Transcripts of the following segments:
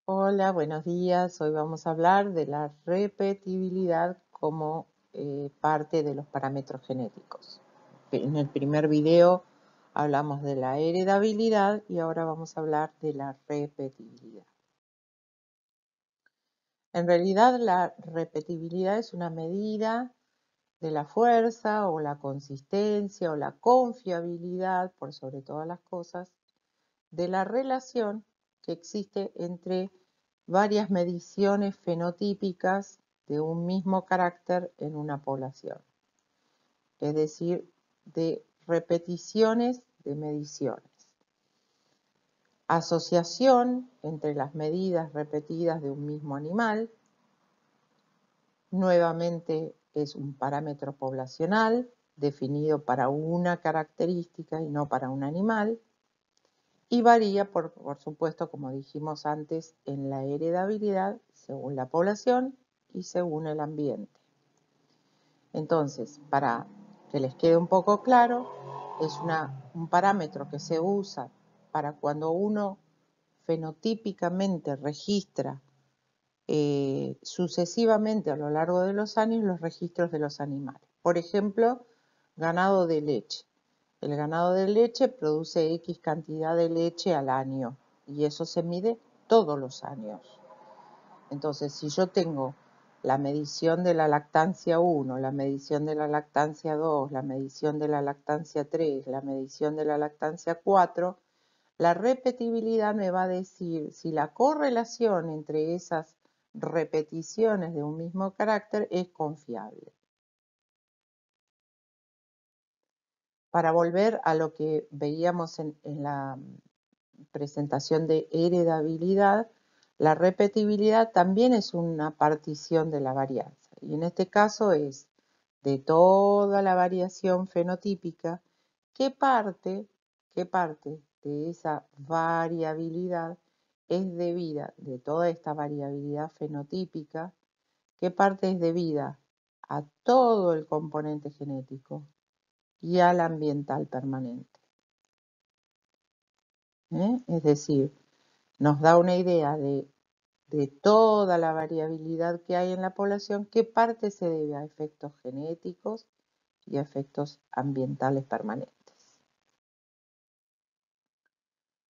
Hola, buenos días. Hoy vamos a hablar de la repetibilidad como parte de los parámetros genéticos. En el primer video hablamos de la heredabilidad y ahora vamos a hablar de la repetibilidad. En realidad, la repetibilidad es una medida de la fuerza o la consistencia o la confiabilidad, por sobre todas las cosas, de la relación que existe entre varias mediciones fenotípicas de un mismo carácter en una población, es decir, de repeticiones de mediciones. Asociación entre las medidas repetidas de un mismo animal, nuevamente es un parámetro poblacional definido para una característica y no para un animal, y varía, por supuesto, como dijimos antes, en la heredabilidad según la población y según el ambiente. Entonces, para que les quede un poco claro, es un parámetro que se usa para cuando uno fenotípicamente registra sucesivamente a lo largo de los años los registros de los animales. Por ejemplo, ganado de leche. El ganado de leche produce X cantidad de leche al año y eso se mide todos los años. Entonces, si yo tengo la medición de la lactancia 1, la medición de la lactancia 2, la medición de la lactancia 3, la medición de la lactancia 4, la repetibilidad me va a decir si la correlación entre esas repeticiones de un mismo carácter es confiable. Para volver a lo que veíamos en la presentación de heredabilidad, la repetibilidad también es una partición de la varianza. Y en este caso es de toda la variación fenotípica, ¿qué parte de esa variabilidad es debida, de toda esta variabilidad fenotípica, qué parte es debida a todo el componente genético y al ambiental permanente? Es decir, nos da una idea de toda la variabilidad que hay en la población, qué parte se debe a efectos genéticos y a efectos ambientales permanentes.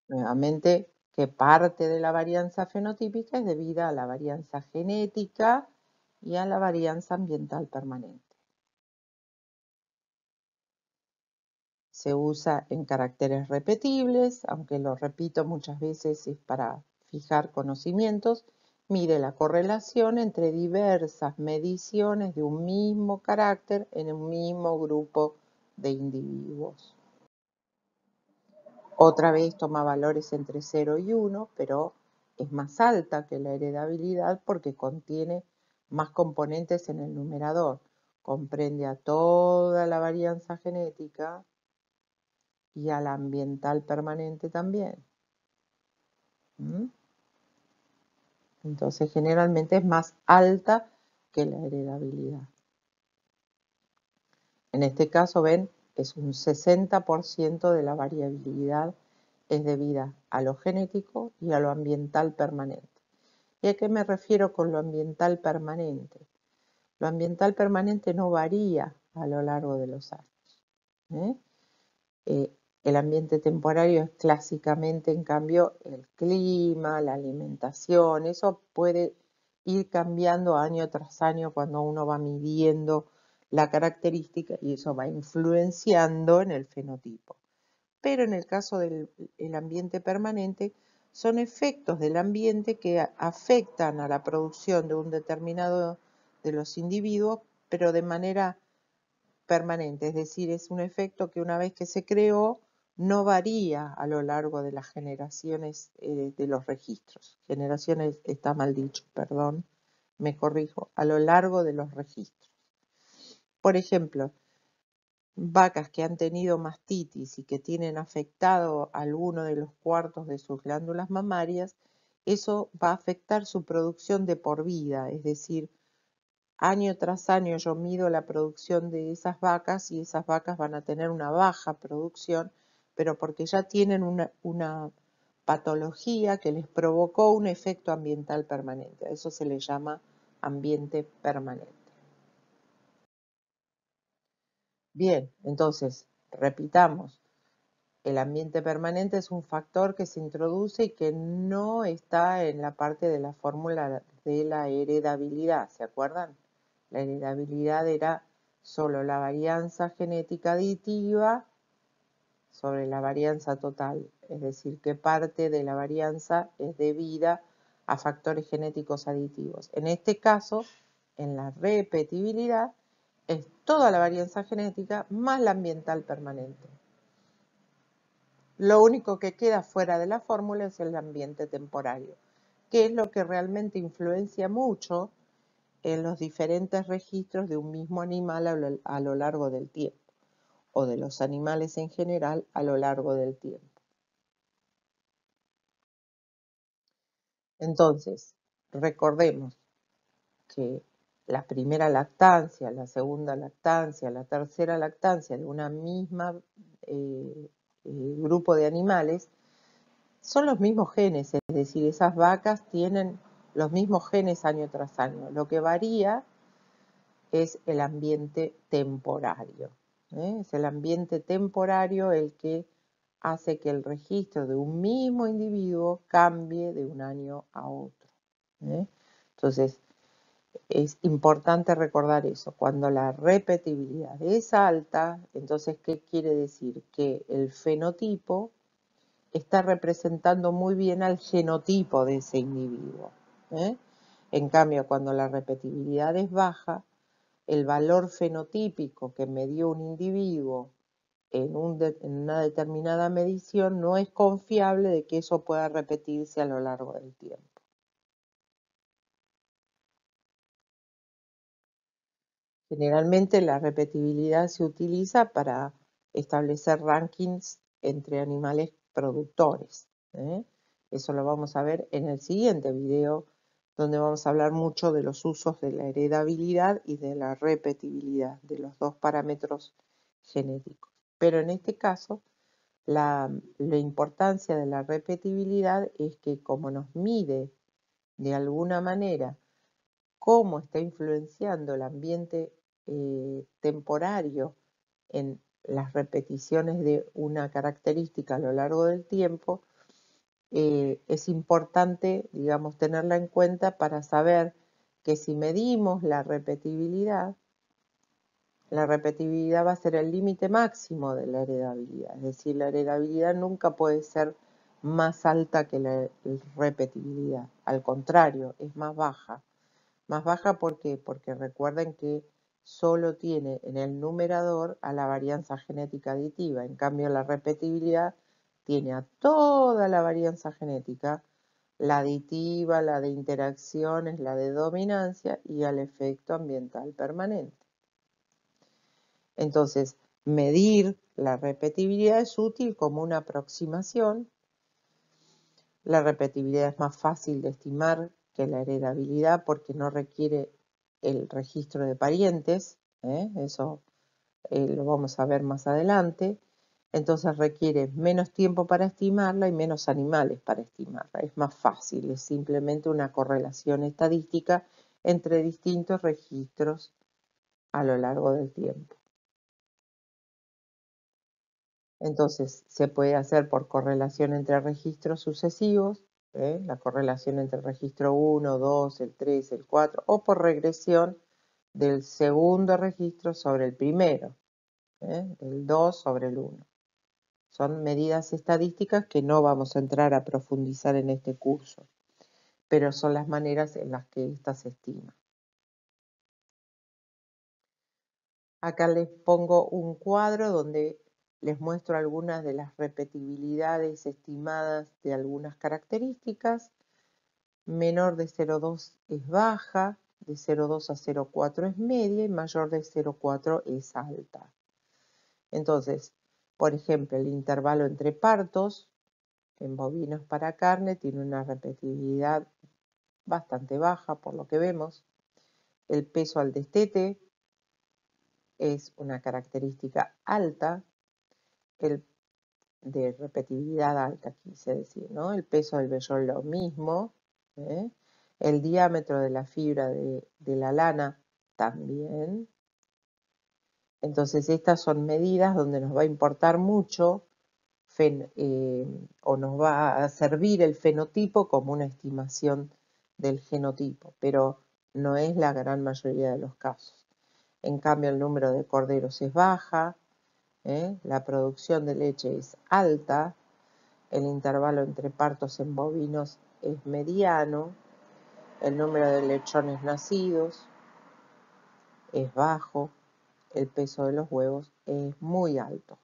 Nuevamente, qué parte de la varianza fenotípica es debida a la varianza genética y a la varianza ambiental permanente. Se usa en caracteres repetibles, aunque lo repito muchas veces es para fijar conocimientos, mide la correlación entre diversas mediciones de un mismo carácter en un mismo grupo de individuos. Otra vez toma valores entre 0 y 1, pero es más alta que la heredabilidad porque contiene más componentes en el numerador. Comprende a toda la varianza genética y al ambiental permanente también. Entonces generalmente es más alta que la heredabilidad. En este caso, ven, es un 60% de la variabilidad es debida a lo genético y a lo ambiental permanente. ¿Y a qué me refiero con lo ambiental permanente? Lo ambiental permanente no varía a lo largo de los años. El ambiente temporario es clásicamente, en cambio, el clima, la alimentación, eso puede ir cambiando año tras año cuando uno va midiendo la característica y eso va influenciando en el fenotipo. Pero en el caso del ambiente permanente, son efectos del ambiente que afectan a la producción de un determinado de los individuos, pero de manera permanente, es decir, es un efecto que una vez que se creó no varía a lo largo de las generaciones de los registros. Generaciones está mal dicho, perdón, me corrijo, a lo largo de los registros. Por ejemplo, vacas que han tenido mastitis y que tienen afectado alguno de los cuartos de sus glándulas mamarias, eso va a afectar su producción de por vida, es decir, año tras año yo mido la producción de esas vacas y esas vacas van a tener una baja producción, pero porque ya tienen una patología que les provocó un efecto ambiental permanente. A eso se le llama ambiente permanente. Bien, entonces, repitamos. El ambiente permanente es un factor que se introduce y que no está en la parte de la fórmula de la heredabilidad, ¿se acuerdan? La heredabilidad era solo la varianza genética aditiva sobre la varianza total, es decir, que parte de la varianza es debida a factores genéticos aditivos. En este caso, en la repetibilidad, es toda la varianza genética más la ambiental permanente. Lo único que queda fuera de la fórmula es el ambiente temporario, que es lo que realmente influencia mucho en los diferentes registros de un mismo animal a lo largo del tiempo, o de los animales en general a lo largo del tiempo. Entonces, recordemos que la primera lactancia, la segunda lactancia, la tercera lactancia de una misma grupo de animales son los mismos genes, es decir, esas vacas tienen los mismos genes año tras año. Lo que varía es el ambiente temporario. Es el ambiente temporario el que hace que el registro de un mismo individuo cambie de un año a otro. Entonces, es importante recordar eso. Cuando la repetibilidad es alta, entonces, ¿qué quiere decir? Que el fenotipo está representando muy bien al genotipo de ese individuo. En cambio, cuando la repetibilidad es baja, el valor fenotípico que me dio un individuo en una determinada medición no es confiable de que eso pueda repetirse a lo largo del tiempo. Generalmente la repetibilidad se utiliza para establecer rankings entre animales productores. Eso lo vamos a ver en el siguiente video, donde vamos a hablar mucho de los usos de la heredabilidad y de la repetibilidad, de los dos parámetros genéticos. Pero en este caso, la importancia de la repetibilidad es que como nos mide de alguna manera cómo está influenciando el ambiente temporario en las repeticiones de una característica a lo largo del tiempo, es importante, digamos, tenerla en cuenta para saber que si medimos la repetibilidad va a ser el límite máximo de la heredabilidad. Es decir, la heredabilidad nunca puede ser más alta que la repetibilidad. Al contrario, es más baja. Más baja, ¿por qué? Porque recuerden que solo tiene en el numerador a la varianza genética aditiva. En cambio, la repetibilidad tiene a toda la varianza genética, la aditiva, la de interacciones, la de dominancia y al efecto ambiental permanente. Entonces, medir la repetibilidad es útil como una aproximación. La repetibilidad es más fácil de estimar que la heredabilidad porque no requiere el registro de parientes, eso lo vamos a ver más adelante. Entonces requiere menos tiempo para estimarla y menos animales para estimarla. Es más fácil, es simplemente una correlación estadística entre distintos registros a lo largo del tiempo. Entonces se puede hacer por correlación entre registros sucesivos, la correlación entre el registro 1, 2, el 3, el 4, o por regresión del segundo registro sobre el primero, del 2 sobre el 1. Son medidas estadísticas que no vamos a entrar a profundizar en este curso, pero son las maneras en las que ésta se estima. Acá les pongo un cuadro donde les muestro algunas de las repetibilidades estimadas de algunas características. Menor de 0,2 es baja, de 0,2 a 0,4 es media y mayor de 0,4 es alta. Entonces, por ejemplo, el intervalo entre partos en bovinos para carne tiene una repetibilidad bastante baja por lo que vemos. El peso al destete es una característica alta. El de repetibilidad alta, quise decir, ¿no? El peso del vellón lo mismo, ¿eh? El diámetro de la fibra de la lana también. Entonces estas son medidas donde nos va a importar mucho o nos va a servir el fenotipo como una estimación del genotipo, pero no es la gran mayoría de los casos. En cambio, el número de corderos es baja, la producción de leche es alta, el intervalo entre partos en bovinos es mediano, el número de lechones nacidos es bajo, el peso de los huevos es muy alto.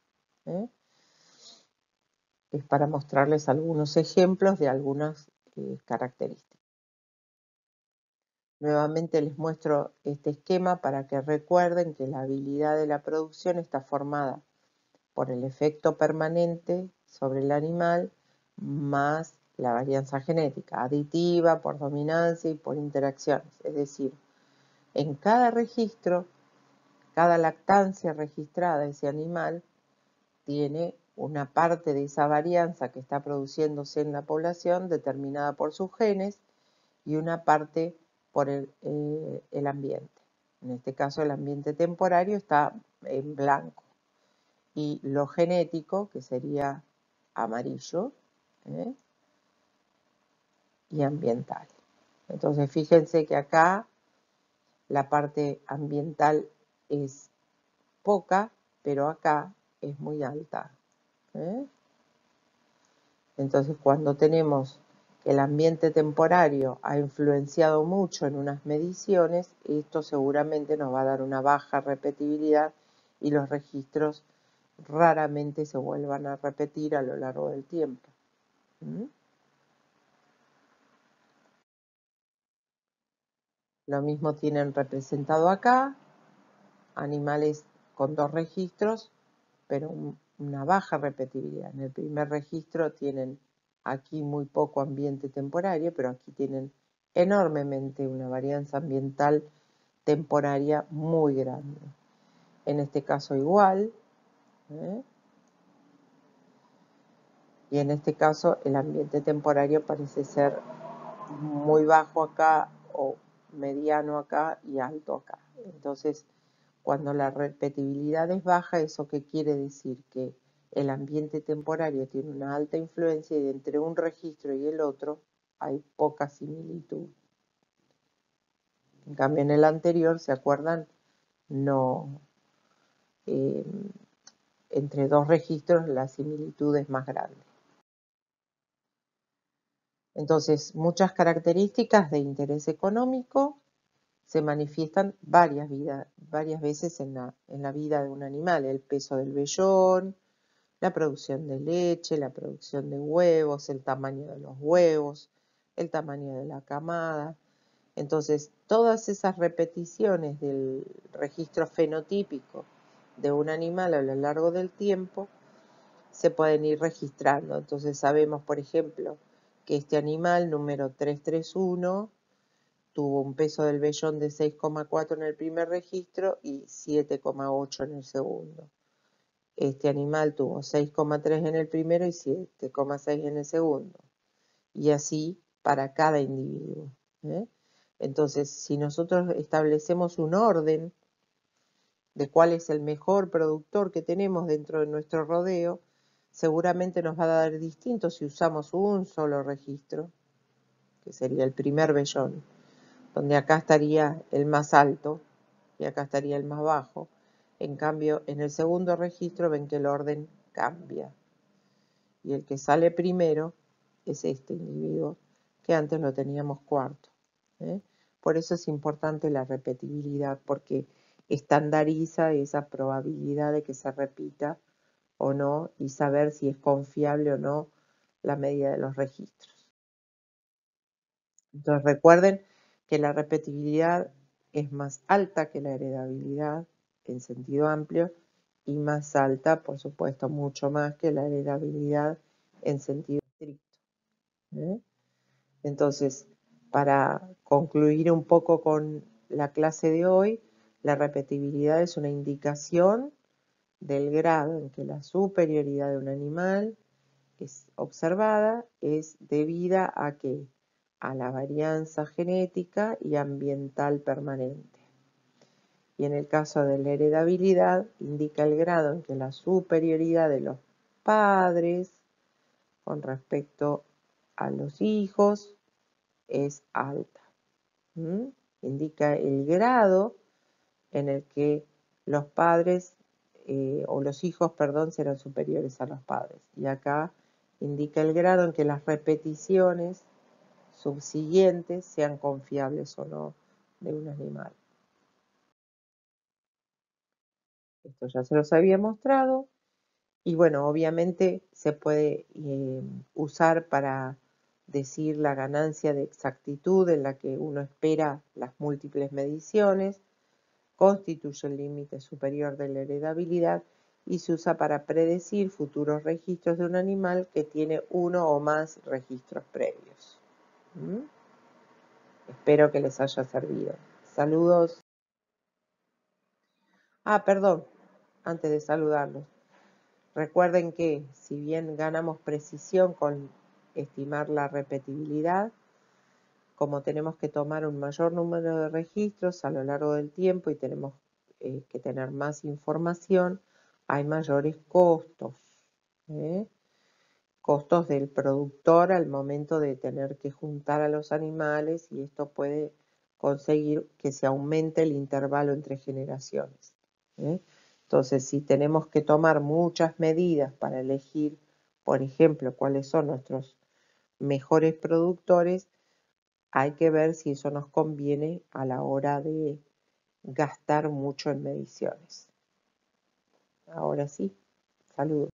Es para mostrarles algunos ejemplos de algunas características. Nuevamente les muestro este esquema para que recuerden que la habilidad de la producción está formada por el efecto permanente sobre el animal más la varianza genética, aditiva, por dominancia y por interacciones. Es decir, en cada registro, cada lactancia registrada de ese animal tiene una parte de esa varianza que está produciéndose en la población determinada por sus genes y una parte por el ambiente. En este caso el ambiente temporario está en blanco y lo genético, que sería amarillo, y ambiental. Entonces fíjense que acá la parte ambiental es poca, pero acá es muy alta. Entonces cuando tenemos que el ambiente temporario ha influenciado mucho en unas mediciones, esto seguramente nos va a dar una baja repetibilidad y los registros raramente se vuelvan a repetir a lo largo del tiempo. Lo mismo tienen representado acá, animales con 2 registros, pero una baja repetibilidad. En el primer registro tienen aquí muy poco ambiente temporario, pero aquí tienen enormemente una varianza ambiental temporaria muy grande. En este caso igual, y en este caso el ambiente temporario parece ser muy bajo acá o mediano acá y alto acá. Entonces, cuando la repetibilidad es baja, ¿eso qué quiere decir? Que el ambiente temporario tiene una alta influencia y entre un registro y el otro hay poca similitud. En cambio, en el anterior, ¿se acuerdan? No, entre 2 registros la similitud es más grande. Entonces, muchas características de interés económico se manifiestan varias veces en la vida de un animal. El peso del vellón, la producción de leche, la producción de huevos, el tamaño de los huevos, el tamaño de la camada. Entonces, todas esas repeticiones del registro fenotípico de un animal a lo largo del tiempo se pueden ir registrando. Entonces sabemos, por ejemplo, que este animal número 331 tuvo un peso del vellón de 6,4 en el primer registro y 7,8 en el segundo. Este animal tuvo 6,3 en el primero y 7,6 en el segundo. Y así para cada individuo. Entonces, si nosotros establecemos un orden de cuál es el mejor productor que tenemos dentro de nuestro rodeo, seguramente nos va a dar distinto si usamos un solo registro, que sería el primer vellón, donde acá estaría el más alto y acá estaría el más bajo. En cambio, en el segundo registro ven que el orden cambia. Y el que sale primero es este individuo, que antes lo teníamos cuarto. Por eso es importante la repetibilidad, porque estandariza esa probabilidad de que se repita o no y saber si es confiable o no la medida de los registros. Entonces recuerden que la repetibilidad es más alta que la heredabilidad en sentido amplio y más alta, por supuesto, mucho más que la heredabilidad en sentido estricto. Entonces, para concluir un poco con la clase de hoy, la repetibilidad es una indicación del grado en que la superioridad de un animal es observada es debida a que a la varianza genética y ambiental permanente. Y en el caso de la heredabilidad, indica el grado en que la superioridad de los padres con respecto a los hijos es alta. Indica el grado en el que los padres o los hijos, perdón, serán superiores a los padres. Y acá indica el grado en que las repeticiones subsiguientes sean confiables o no de un animal. Esto ya se los había mostrado. Y bueno, obviamente se puede usar para decir la ganancia de exactitud en la que uno espera las múltiples mediciones, constituye el límite superior de la heredabilidad y se usa para predecir futuros registros de un animal que tiene uno o más registros previos. Espero que les haya servido. Saludos. Perdón, antes de saludarlos. Recuerden que si bien ganamos precisión con estimar la repetibilidad, como tenemos que tomar un mayor número de registros a lo largo del tiempo y tenemos que tener más información, hay mayores costos. Costos del productor al momento de tener que juntar a los animales y esto puede conseguir que se aumente el intervalo entre generaciones. Entonces, si tenemos que tomar muchas medidas para elegir, por ejemplo, cuáles son nuestros mejores productores, hay que ver si eso nos conviene a la hora de gastar mucho en mediciones. Ahora sí, saludos.